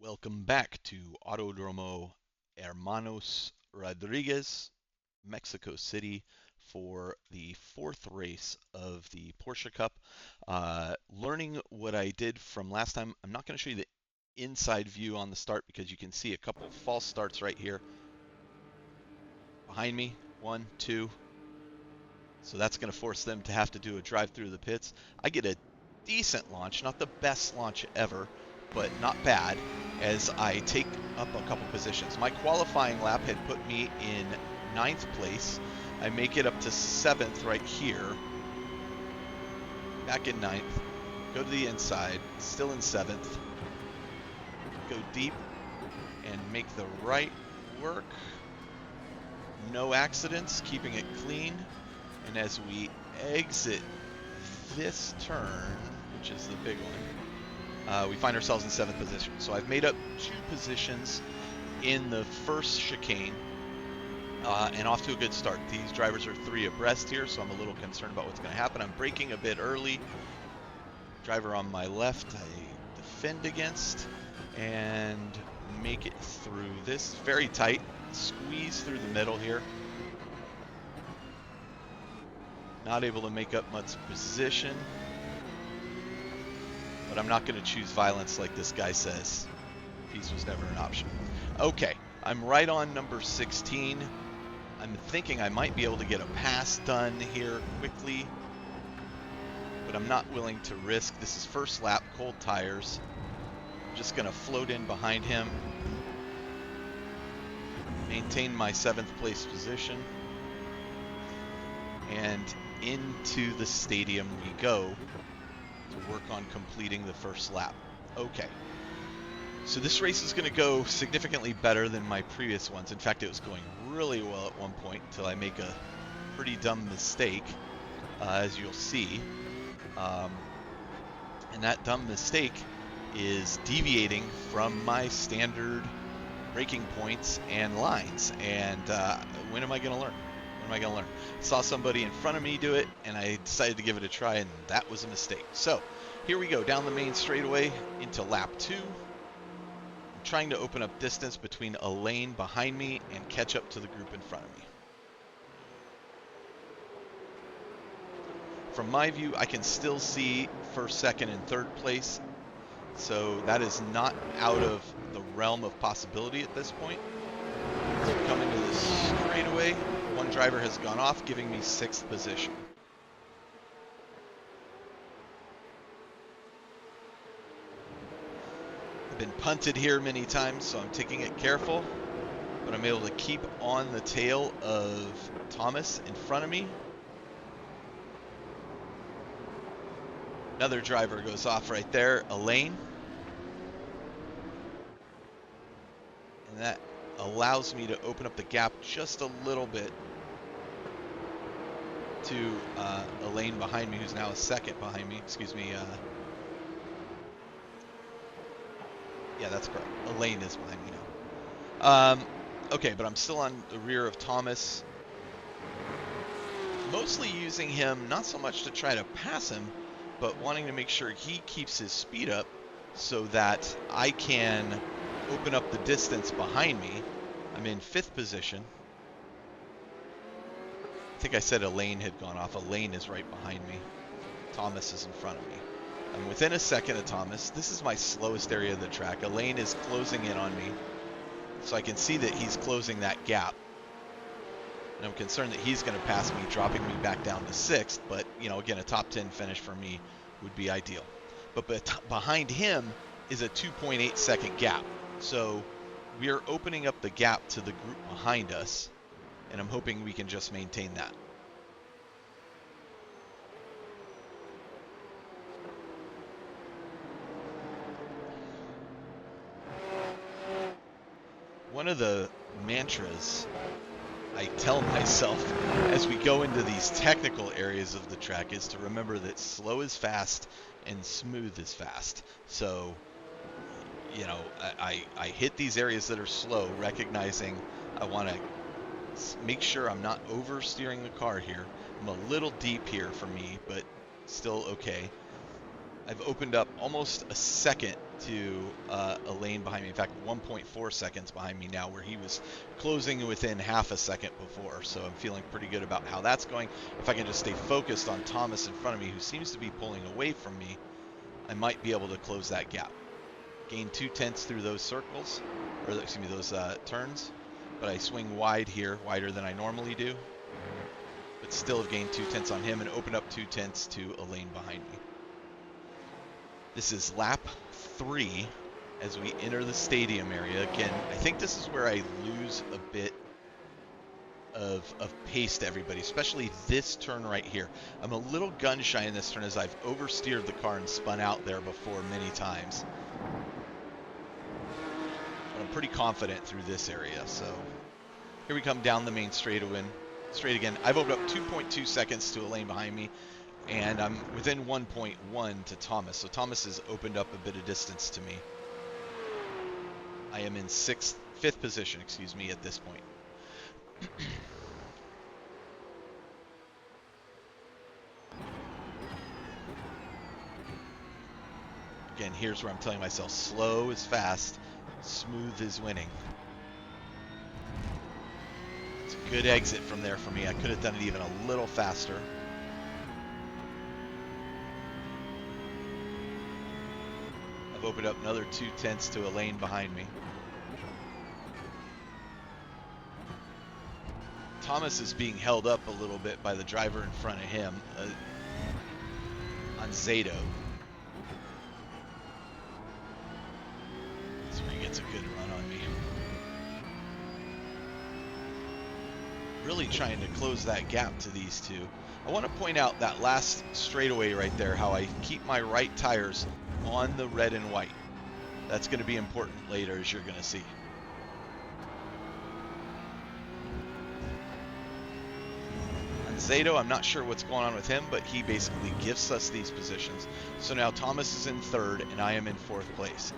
Welcome back to Autodromo Hermanos Rodriguez, Mexico City for the fourth race of the Porsche Cup. Learning what I did from last time, I'm not going to show you the inside view on the start because you can see a couple false starts right here behind me. One, two. So that's going to force them to have to do a drive through the pits. I get a decent launch, not the best launch ever, but not bad, as I take up a couple positions. My qualifying lap had put me in ninth place. I make it up to seventh right here, back in ninth, go to the inside, still in seventh, go deep and make the right work. No accidents, keeping it clean. And as we exit this turn, which is the big one, we find ourselves in seventh position. So I've made up two positions in the first chicane and off to a good start. These drivers are three abreast here, so I'm a little concerned about what's going to happen. I'm braking a bit early. Driver on my left, I defend against and make it through this. Very tight. Squeeze through the middle here. Not able to make up much position. But I'm not going to choose violence like this guy says. Peace was never an option. Okay, I'm right on number 16. I'm thinking I might be able to get a pass done here quickly, but I'm not willing to risk. This is first lap, cold tires. I'm just going to float in behind him, maintain my seventh place position, and into the stadium we go to work on completing the first lap. Okay. So this race is going to go significantly better than my previous ones. In fact, it was going really well at one point until I make a pretty dumb mistake, as you'll see. And that dumb mistake is deviating from my standard braking points and lines. And when am I going to learn? When am I going to learn? I saw somebody in front of me do it, and I decided to give it a try, and that was a mistake. So here we go, down the main straightaway into lap 2. Trying to open up distance between a lane behind me and catch up to the group in front of me. From my view, I can still see first, second, and third place, so that is not out of the realm of possibility at this point. As we come into this straightaway, one driver has gone off, giving me 6th position. Been punted here many times, so I'm taking it careful, but I'm able to keep on the tail of Thomas in front of me. Another driver goes off right there, Elaine, and that allows me to open up the gap just a little bit to Elaine behind me, who's now a second behind me. Excuse me. Yeah, that's correct. Elaine is behind me now. Okay, but I'm still on the rear of Thomas. Mostly using him not so much to try to pass him, but wanting to make sure he keeps his speed up so that I can open up the distance behind me. I'm in 5th position. I think I said Elaine had gone off. Elaine is right behind me. Thomas is in front of me. I'm within a second of Thomas. This is my slowest area of the track. Elaine is closing in on me, so I can see that he's closing that gap. And I'm concerned that he's going to pass me, dropping me back down to 6th. But, you know, again, a top 10 finish for me would be ideal. But behind him is a 2.8 second gap. So we are opening up the gap to the group behind us, and I'm hoping we can just maintain that. One of the mantras I tell myself as we go into these technical areas of the track is to remember that slow is fast and smooth is fast. So, you know, I hit these areas that are slow, recognizing I want to make sure I'm not oversteering the car here. I'm a little deep here for me, but still okay. I've opened up almost a second to a lane behind me. In fact, 1.4 seconds behind me now, where he was closing within half a second before. So I'm feeling pretty good about how that's going. If I can just stay focused on Thomas in front of me, who seems to be pulling away from me, I might be able to close that gap. Gain 2/10 through those circles, or excuse me, those turns. But I swing wide here, wider than I normally do. But still have gained 2/10 on him and opened up 2/10 to a lane behind me. This is lap 3 as we enter the stadium area. Again, I think this is where I lose a bit of pace to everybody, especially this turn right here. I'm a little gun shy in this turn as I've oversteered the car and spun out there before many times. But I'm pretty confident through this area. So here we come down the main straight again. I've opened up 2.2 seconds to a lane behind me, and I'm within 1.1 to Thomas. So Thomas has opened up a bit of distance to me. I am in fifth position, excuse me, at this point. Again, here's where I'm telling myself, slow is fast, smooth is winning. It's a good exit from there for me. I could have done it even a little faster. I've opened up another 2/10 to a lane behind me. Thomas is being held up a little bit by the driver in front of him on Zato. That's where he gets a good run on me. Really trying to close that gap to these two. I want to point out that last straightaway right there, how I keep my right tires on the red and white. That's going to be important later, as you're going to see. Zato, I'm not sure what's going on with him, but he basically gifts us these positions. So now Thomas is in third, and I am in fourth place.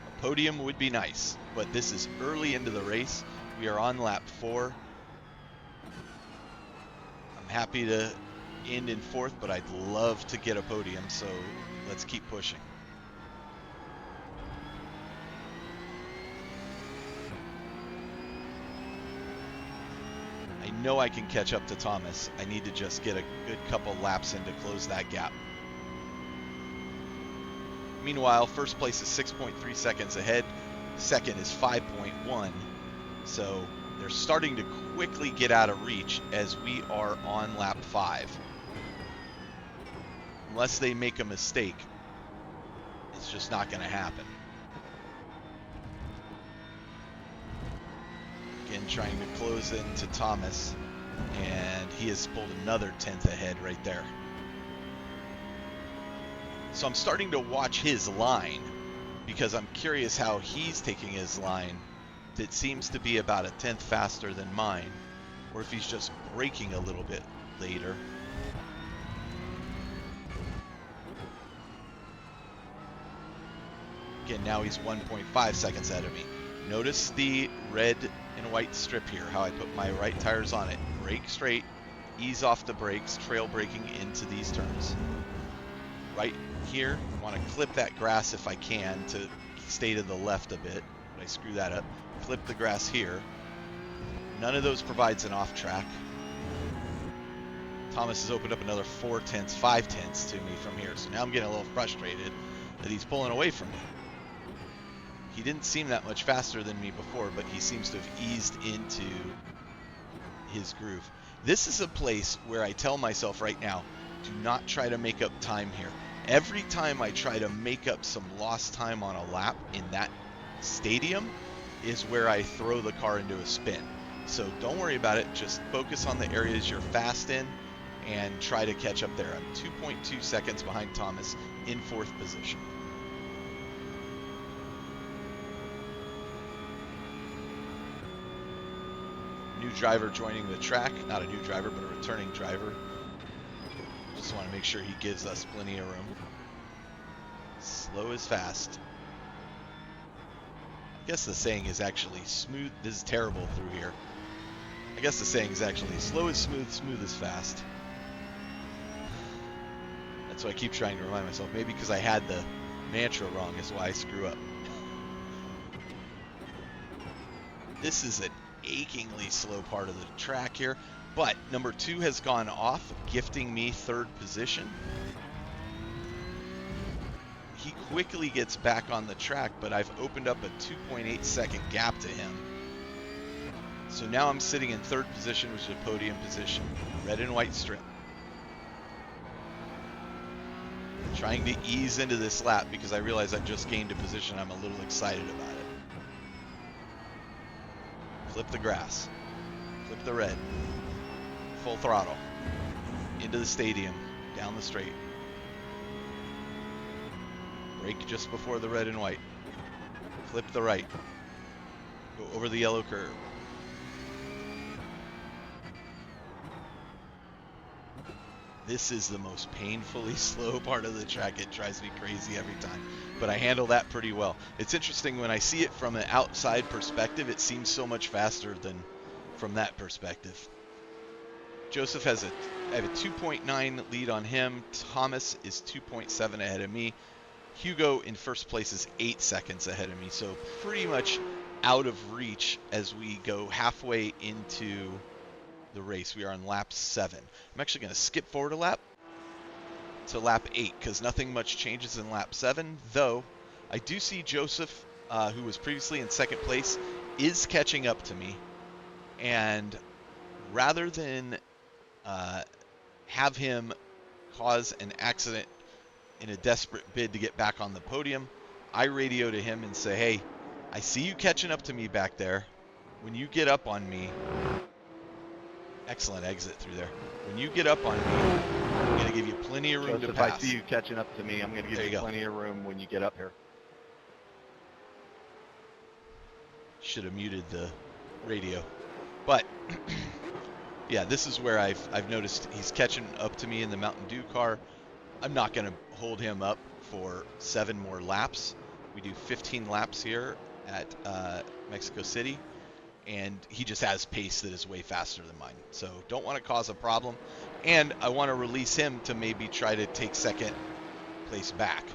A podium would be nice, but this is early into the race. We are on lap 4. I'm happy to end in fourth, but I'd love to get a podium, so let's keep pushing. I know I can catch up to Thomas. I need to just get a good couple laps in to close that gap. Meanwhile, first place is 6.3 seconds ahead. Second is 5.1. So they're starting to quickly get out of reach as we are on lap 5. Unless they make a mistake, it's just not going to happen. Again, trying to close into Thomas, and he has pulled another 10th ahead right there. So I'm starting to watch his line because I'm curious how he's taking his line. It seems to be about a 10th faster than mine, or if he's just braking a little bit later. Again, now he's 1.5 seconds ahead of me. Notice the red and white strip here, how I put my right tires on it. Brake straight, ease off the brakes, trail braking into these turns. Right here, I want to clip that grass if I can to stay to the left a bit. But I screw that up. Clip the grass here. None of those provides an off track. Thomas has opened up another 4/10, 5/10 to me from here. So now I'm getting a little frustrated that he's pulling away from me. He didn't seem that much faster than me before, but he seems to have eased into his groove. This is a place where I tell myself right now, do not try to make up time here. Every time I try to make up some lost time on a lap in that stadium is where I throw the car into a spin. So don't worry about it. Just focus on the areas you're fast in and try to catch up there. I'm 2.2 seconds behind Thomas in fourth position. New driver joining the track. Not a new driver, but a returning driver. Just want to make sure he gives us plenty of room. Slow is fast. I guess the saying is actually smooth. This is terrible through here. I guess the saying is actually slow is smooth, smooth is fast. That's what I keep trying to remind myself. Maybe because I had mantra wrong is why I screw up. This is an achingly slow part of the track here, but number 2 has gone off, gifting me 3rd position. He quickly gets back on the track, but I've opened up a 2.8 second gap to him. So now I'm sitting in 3rd position, which is a podium position. Red and white strip. Trying to ease into this lap because I realize I've just gained a position. I'm a little excited about it. Flip the grass. Flip the red. Full throttle. Into the stadium. Down the straight. Brake just before the red and white. Flip the right. Go over the yellow curve. This is the most painfully slow part of the track. It drives me crazy every time, but I handle that pretty well. It's interesting when I see it from an outside perspective, it seems so much faster than from that perspective. Joseph has I have a 2.9 lead on him. Thomas is 2.7 ahead of me. Hugo in first place is 8 seconds ahead of me, so pretty much out of reach as we go halfway into the race. We are on lap 7. I'm actually going to skip forward a lap to lap 8 because nothing much changes in lap 7, though I do see Joseph, who was previously in 2nd place, is catching up to me, and rather than have him cause an accident in a desperate bid to get back on the podium, I radio to him and say, hey, I see you catching up to me back there. When you get up on me, excellent exit through there. When you get up on me, I'm going to give you plenty of room to pass. If I see you catching up to me, I'm going to give you plenty of room when you get up here. Should have muted the radio. But, yeah, this is where I've noticed he's catching up to me in the Mountain Dew car. I'm not going to hold him up for 7 more laps. We do 15 laps here at Mexico City, and he just has pace that is way faster than mine. So don't want to cause a problem, and I want to release him to maybe try to take 2nd place back.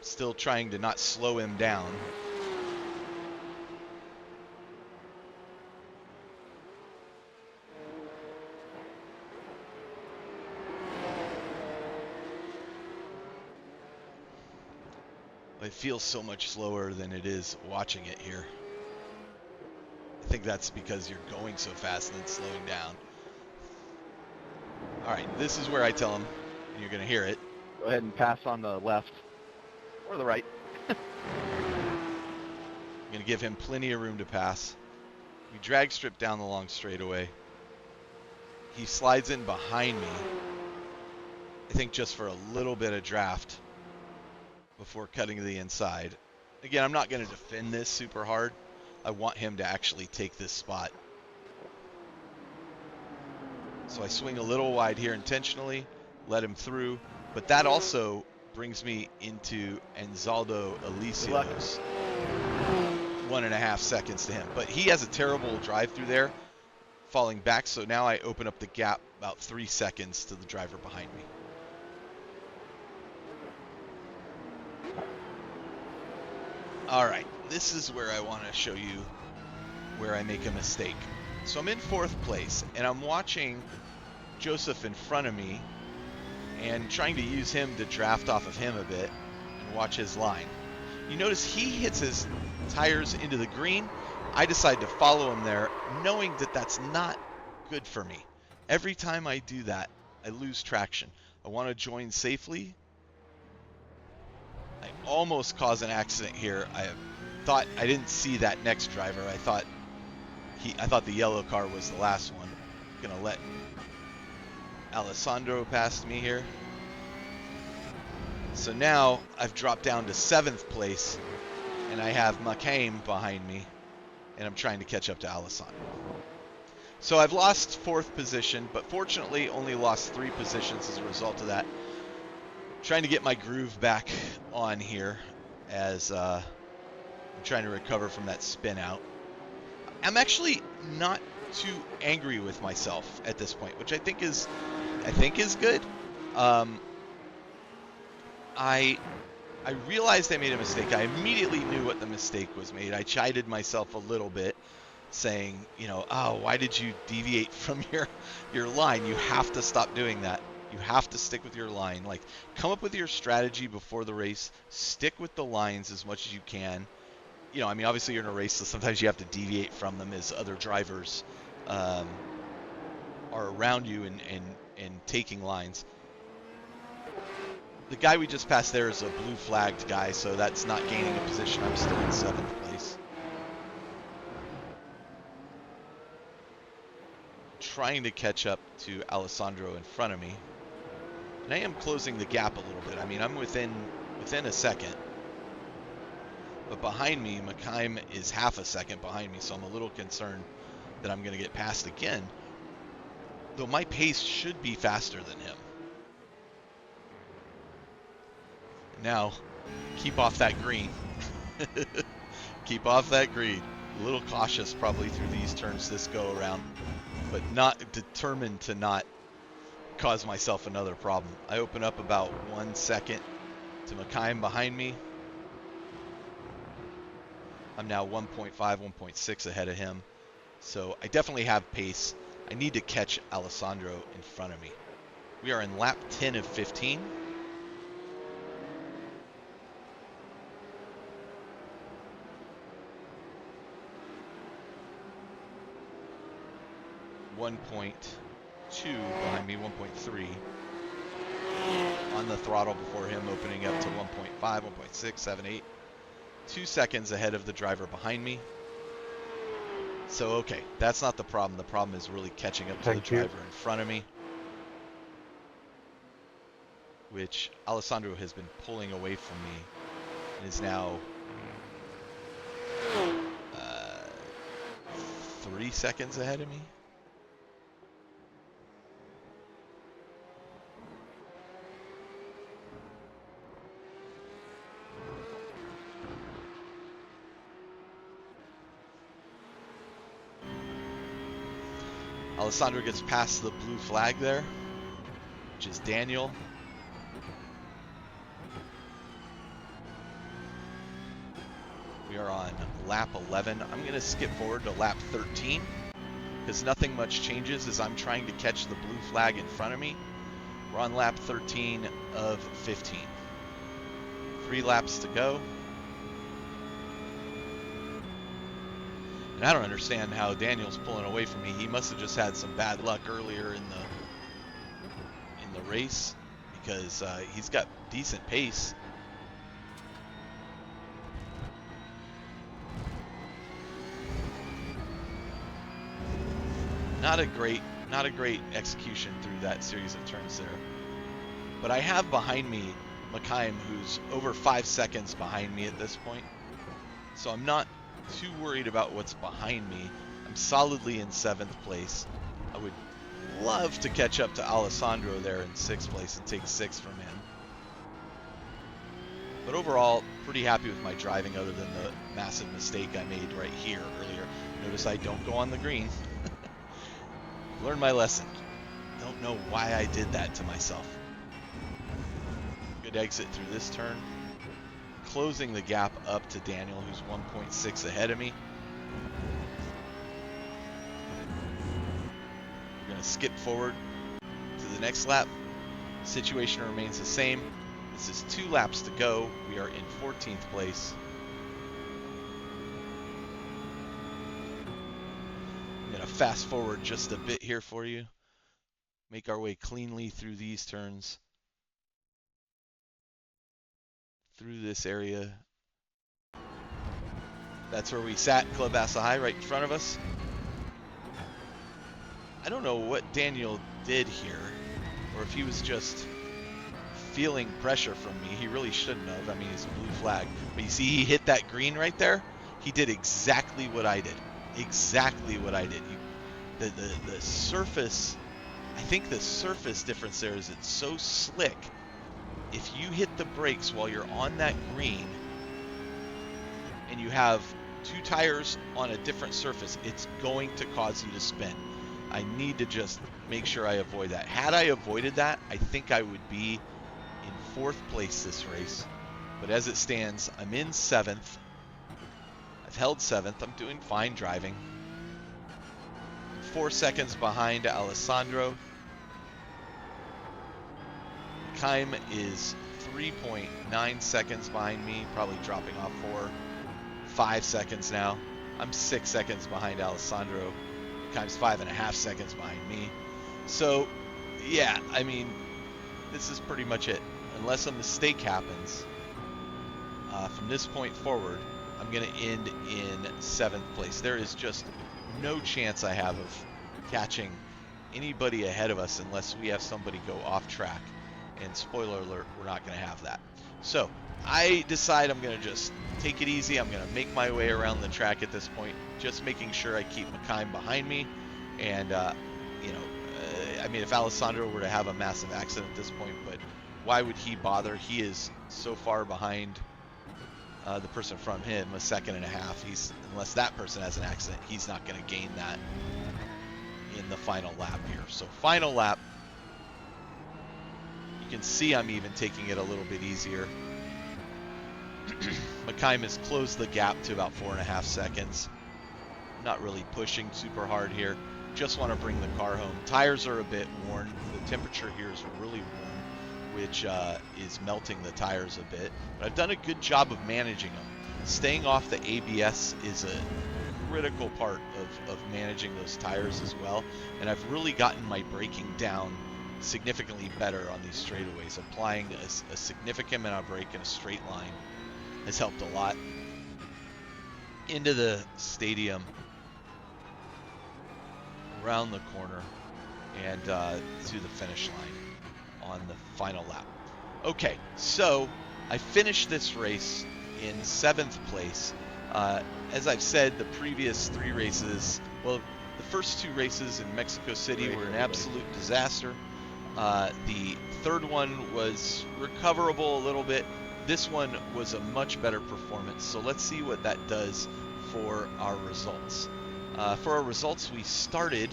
Still trying to not slow him down. It feels so much slower than it is watching it here. I think that's because you're going so fast and then slowing down. All right, this is where I tell him, and you're going to hear it. Go ahead and pass on the left or the right. I'm going to give him plenty of room to pass. We drag strip down the long straightaway. He slides in behind me, I think just for a little bit of draft before cutting to the inside. Again, I'm not going to defend this super hard. I want him to actually take this spot. So I swing a little wide here intentionally, let him through, but that also brings me into Anzaldo Alicios. 1.5 seconds to him. But he has a terrible drive through there, falling back, so now I open up the gap about 3 seconds to the driver behind me. All right, this is where I want to show you where I make a mistake. So I'm in 4th place, and I'm watching Joseph in front of me and trying to use him to draft off of him a bit and watch his line. You notice he hits his tires into the green. I decide to follow him there, knowing that that's not good for me. Every time I do that, I lose traction. I want to join safely. I almost caused an accident here. I didn't see that next driver. I thought the yellow car was the last one. I'm gonna let Alessandro pass me here. So now I've dropped down to 7th place, and I have Makaim behind me, and I'm trying to catch up to Alessandro. So I've lost 4th position, but fortunately only lost 3 positions as a result of that. Trying to get my groove back on here as I'm trying to recover from that spin out. I'm actually not too angry with myself at this point, which I think is good. I realized I made a mistake. I immediately knew what the mistake was made. I chided myself a little bit, saying, you know, oh, why did you deviate from your line? You have to stop doing that. You have to stick with your line. Like, come up with your strategy before the race. Stick with the lines as much as you can. You know, I mean, obviously you're in a race, so sometimes you have to deviate from them as other drivers are around you and taking lines. The guy we just passed there is a blue flagged guy, so that's not gaining a position. I'm still in 7th place. Trying to catch up to Alessandro in front of me. And I am closing the gap a little bit. I mean, I'm within a second. But behind me, Makaim is half a second behind me, so I'm a little concerned that I'm going to get passed again. Though my pace should be faster than him. Now, keep off that green. Keep off that green. A little cautious probably through these turns this go around, but not determined to not cause myself another problem. I open up about 1 second to Makaim behind me. I'm now 1.5, 1.6 ahead of him. So I definitely have pace. I need to catch Alessandro in front of me. We are in lap 10 of 15. .2 behind me, 1.3 on the throttle before him, opening up to 1.5, 1.6, 7, 8. 2 seconds ahead of the driver behind me. So, okay, that's not the problem. The problem is really catching up to the driver in front of me, which Alessandro has been pulling away from me and is now 3 seconds ahead of me. Alessandro gets past the blue flag there, which is Daniel. We are on lap 11. I'm going to skip forward to lap 13 because nothing much changes as I'm trying to catch the blue flag in front of me. We're on lap 13 of 15. 3 laps to go. And I don't understand how Daniel's pulling away from me. He must have just had some bad luck earlier in the race because he's got decent pace. Not a great execution through that series of turns there. But I have behind me Makaim, who's over 5 seconds behind me at this point. So I'm not too worried about what's behind me. I'm solidly in 7th place. I would love to catch up to Alessandro there in 6th place and take 6th from him. But overall, pretty happy with my driving other than the massive mistake I made right here earlier. Notice I don't go on the green. Learned my lesson. Don't know why I did that to myself. Good exit through this turn. Closing the gap up to Daniel, who's 1.6 ahead of me. We're going to skip forward to the next lap. Situation remains the same. This is 2 laps to go. We are in 14th place. I'm going to fast forward just a bit here for you. Make our way cleanly through these turns. Through this area. That's where we sat, Club Asahai, right in front of us. I don't know what Daniel did here, or if he was just feeling pressure from me. He really shouldn't have. I mean, it's a blue flag. But you see, he hit that green right there. He did exactly what I did. Exactly what I did. The surface, I think the surface difference there is it's so slick. If you hit the brakes while you're on that green and you have 2 tires on a different surface, it's going to cause you to spin. I need to just make sure I avoid that. Had I avoided that, I think I would be in 4th place this race. But as it stands, I'm in 7th. I've held 7th. I'm doing fine driving. I'm 4 seconds behind Alessandro. Kime is 3.9 seconds behind me, probably dropping off 5 seconds now. I'm 6 seconds behind Alessandro. Kime's 5.5 seconds behind me. So, yeah, I mean, this is pretty much it. Unless a mistake happens, from this point forward, I'm going to end in 7th place. There is just no chance I have of catching anybody ahead of us unless we have somebody go off track. And spoiler alert, we're not going to have that. So I decide I'm going to just take it easy. I'm going to make my way around the track at this point, just making sure I keep Kime behind me. And, I mean, if Alessandro were to have a massive accident at this point, but why would he bother? He is so far behind the person from him, 1.5 seconds. Unless that person has an accident, he's not going to gain that in the final lap here. So final lap. You can see I'm even taking it a little bit easier. Kime has closed the gap to about 4.5 seconds. Not really pushing super hard here. Just want to bring the car home. Tires are a bit worn. The temperature here is really warm, which is melting the tires a bit. But I've done a good job of managing them. Staying off the ABS is a critical part of managing those tires as well. And I've really gotten my braking down significantly better on these straightaways. Applying a significant amount of brake in a straight line has helped a lot. Into the stadium, around the corner, and to the finish line on the final lap. Okay, so I finished this race in 7th place. As I've said, the previous 3 races, well, the first 2 races in Mexico City were an absolute disaster. The 3rd one was recoverable a little bit. This one was a much better performance. So let's see what that does for our results. For our results, we started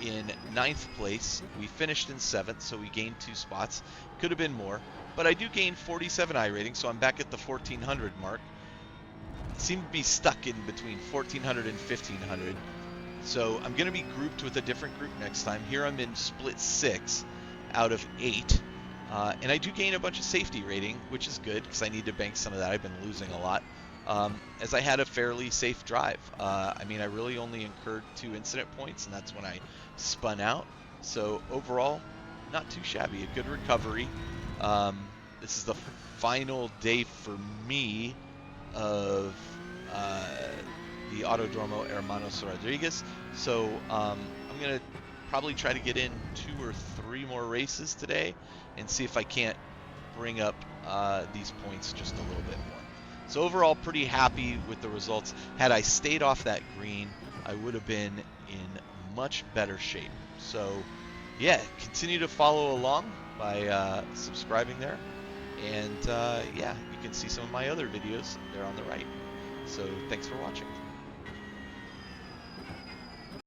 in 9th place. We finished in 7th, so we gained 2 spots. Could have been more, but I do gain 47 iRating, so I'm back at the 1400 mark. Seem to be stuck in between 1400 and 1500. So I'm going to be grouped with a different group next time. Here I'm in split 6 out of 8. And I do gain a bunch of safety rating, which is good because I need to bank some of that. I've been losing a lot. As I had a fairly safe drive. I mean, I really only incurred 2 incident points, and that's when I spun out. So overall, not too shabby. A good recovery. This is the final day for me of the Autodromo Hermanos Rodriguez. So I'm going to probably try to get in 2 or 3 more races today and see if I can't bring up these points just a little bit more. So overall, pretty happy with the results. Had I stayed off that green, I would have been in much better shape. So yeah, continue to follow along by subscribing there. And yeah, you can see some of my other videos there on the right. So thanks for watching.